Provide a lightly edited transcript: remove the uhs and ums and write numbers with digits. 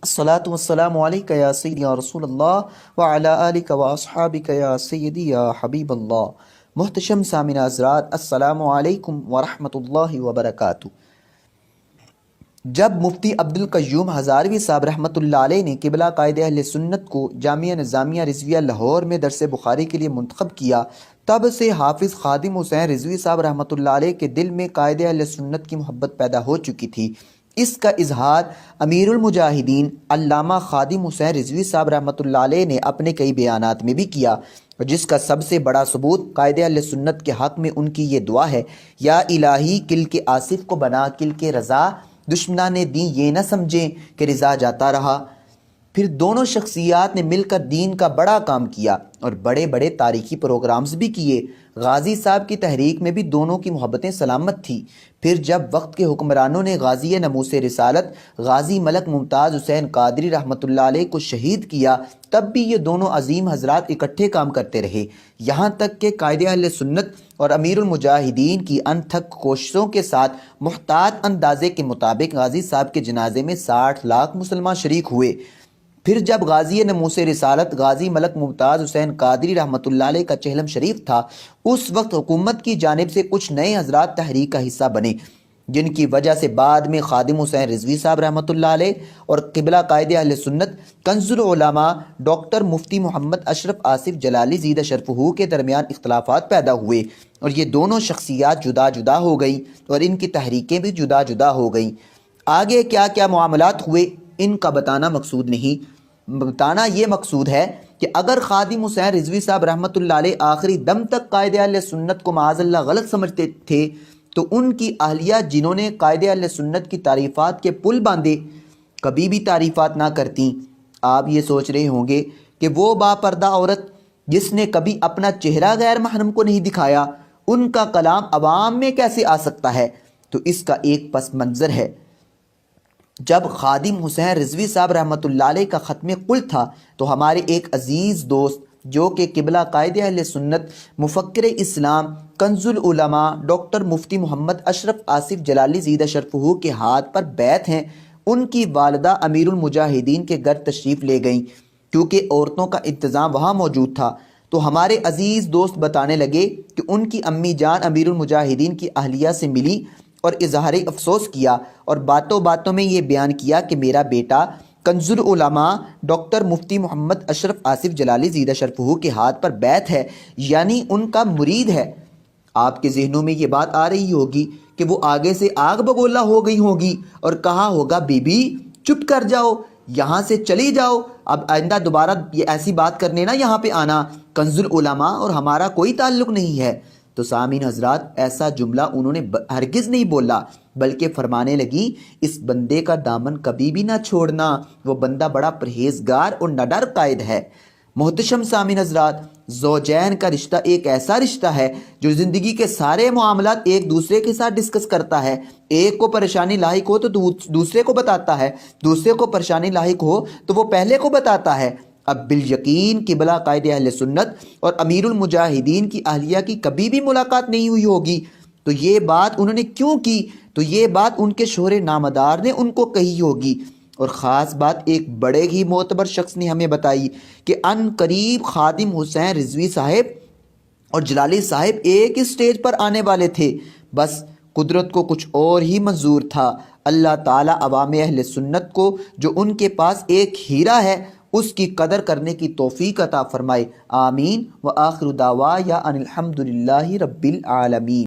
الصلاۃ والسلام علیک یا سیدی یا رسول اللہ وعلی آلک و اصحابک یا سیدی یا حبیب اللہ۔ محتشم سامعین حضرات، السلام علیکم ورحمۃ اللہ وبرکاتہ۔ جب مفتی عبدالقیوم ہزاروی صاحب رحمۃ اللہ علیہ نے قبلہ قائد اہل سنت کو جامعہ نظامیہ رضویہ لاہور میں درس بخاری کے لیے منتخب کیا، تب سے حافظ خادم حسین رضوی صاحب رحمۃ اللہ علیہ کے دل میں قائد اہل سنت کی محبت پیدا ہو چکی تھی۔ اس کا اظہار امیر المجاہدین علامہ خادم حسین رضوی صاحب رحمۃ اللہ علیہ نے اپنے کئی بیانات میں بھی کیا، جس کا سب سے بڑا ثبوت قائد اہل سنت کے حق میں ان کی یہ دعا ہے: یا الہی کل کے آصف کو بنا کل کے رضا، دشمنان دین یہ نہ سمجھیں کہ رضا جاتا رہا۔ پھر دونوں شخصیات نے مل کر دین کا بڑا کام کیا اور بڑے بڑے تاریخی پروگرامز بھی کیے۔ غازی صاحب کی تحریک میں بھی دونوں کی محبتیں سلامت تھی۔ پھر جب وقت کے حکمرانوں نے غازی ناموس رسالت غازی ملک ممتاز حسین قادری رحمۃ اللہ علیہ کو شہید کیا، تب بھی یہ دونوں عظیم حضرات اکٹھے کام کرتے رہے، یہاں تک کہ قائد اہل سنت اور امیر المجاہدین کی انتھک کوششوں کے ساتھ محتاط اندازے کے مطابق غازی صاحب کے جنازے میں 60 لاکھ مسلمان شریک ہوئے۔ پھر جب غازی ناموس رسالت غازی ملک ممتاز حسین قادری رحمۃ اللہ علیہ کا چہلم شریف تھا، اس وقت حکومت کی جانب سے کچھ نئے حضرات تحریک کا حصہ بنے، جن کی وجہ سے بعد میں خادم حسین رضوی صاحب رحمۃ اللہ علیہ اور قبلہ قائد اہل سنت کنز العلماء ڈاکٹر مفتی محمد اشرف آصف جلالی زیدہ شرفہ کے درمیان اختلافات پیدا ہوئے اور یہ دونوں شخصیات جدا جدا ہو گئیں اور ان کی تحریکیں بھی جدا جدا ہو گئیں۔ آگے کیا کیا معاملات ہوئے ان کا بتانا مقصود نہیں، بتانا یہ مقصود ہے کہ اگر خادم حسین رضوی صاحب رحمۃ اللہ علیہ آخری دم تک قائد اہل سنت کو معاذ اللہ غلط سمجھتے تھے، تو ان کی اہلیہ جنہوں نے قائد اہل سنت کی تعریفات کے پل باندھے کبھی بھی تعریفات نہ کرتیں۔ آپ یہ سوچ رہے ہوں گے کہ وہ با پردہ عورت جس نے کبھی اپنا چہرہ غیر محرم کو نہیں دکھایا، ان کا کلام عوام میں کیسے آ سکتا ہے؟ تو اس کا ایک پس منظر ہے۔ جب خادم حسین رضوی صاحب رحمۃ اللہ علیہ کا ختم قل تھا تو ہمارے ایک عزیز دوست جو کہ قبلہ قائد اہل سنت مفکر اسلام کنز العلماء ڈاکٹر مفتی محمد اشرف آصف جلالی زیدہ شرفہ کے ہاتھ پر بیعت ہیں، ان کی والدہ امیر المجاہدین کے گھر تشریف لے گئیں۔ کیونکہ عورتوں کا انتظام وہاں موجود تھا تو ہمارے عزیز دوست بتانے لگے کہ ان کی امی جان امیر المجاہدین کی اہلیہ سے ملی اور اظہار افسوس کیا اور باتوں باتوں میں یہ بیان کیا کہ میرا بیٹا کنز العلماء ڈاکٹر مفتی محمد اشرف آصف جلالی زیدہ شرفہ کے ہاتھ پر بیعت ہے، یعنی ان کا مرید ہے۔ آپ کے ذہنوں میں یہ بات آ رہی ہوگی کہ وہ آگے سے آگ بگولا ہو گئی ہوگی اور کہا ہوگا بی بی چپ کر جاؤ، یہاں سے چلی جاؤ، اب آئندہ دوبارہ یہ ایسی بات کرنے نا یہاں پہ آنا، کنز العلماء اور ہمارا کوئی تعلق نہیں ہے۔ تو سامعین حضرات، ایسا جملہ انہوں نے ہرگز نہیں بولا، بلکہ فرمانے لگی اس بندے کا دامن کبھی بھی نہ چھوڑنا، وہ بندہ بڑا پرہیزگار اور نڈر قائد ہے۔ محتشم سامعین حضرات، زوجین کا رشتہ ایک ایسا رشتہ ہے جو زندگی کے سارے معاملات ایک دوسرے کے ساتھ ڈسکس کرتا ہے۔ ایک کو پریشانی لاحق ہو تو دوسرے کو بتاتا ہے، دوسرے کو پریشانی لاحق ہو تو وہ پہلے کو بتاتا ہے۔ اب بالیقین قبلہ قائد اہل سنت اور امیر المجاہدین کی اہلیہ کی کبھی بھی ملاقات نہیں ہوئی ہوگی، تو یہ بات انہوں نے کیوں کی؟ تو یہ بات ان کے شوہر نامدار نے ان کو کہی ہوگی۔ اور خاص بات ایک بڑے ہی معتبر شخص نے ہمیں بتائی کہ ان قریب خادم حسین رضوی صاحب اور جلالی صاحب ایک اسٹیج پر آنے والے تھے، بس قدرت کو کچھ اور ہی منظور تھا۔ اللہ تعالیٰ عوام اہل سنت کو جو ان کے پاس ایک ہیرا ہے اس کی قدر کرنے کی توفیق عطا فرمائے، آمین۔ وآخر دعوایا ان الحمد للہ رب العالمین۔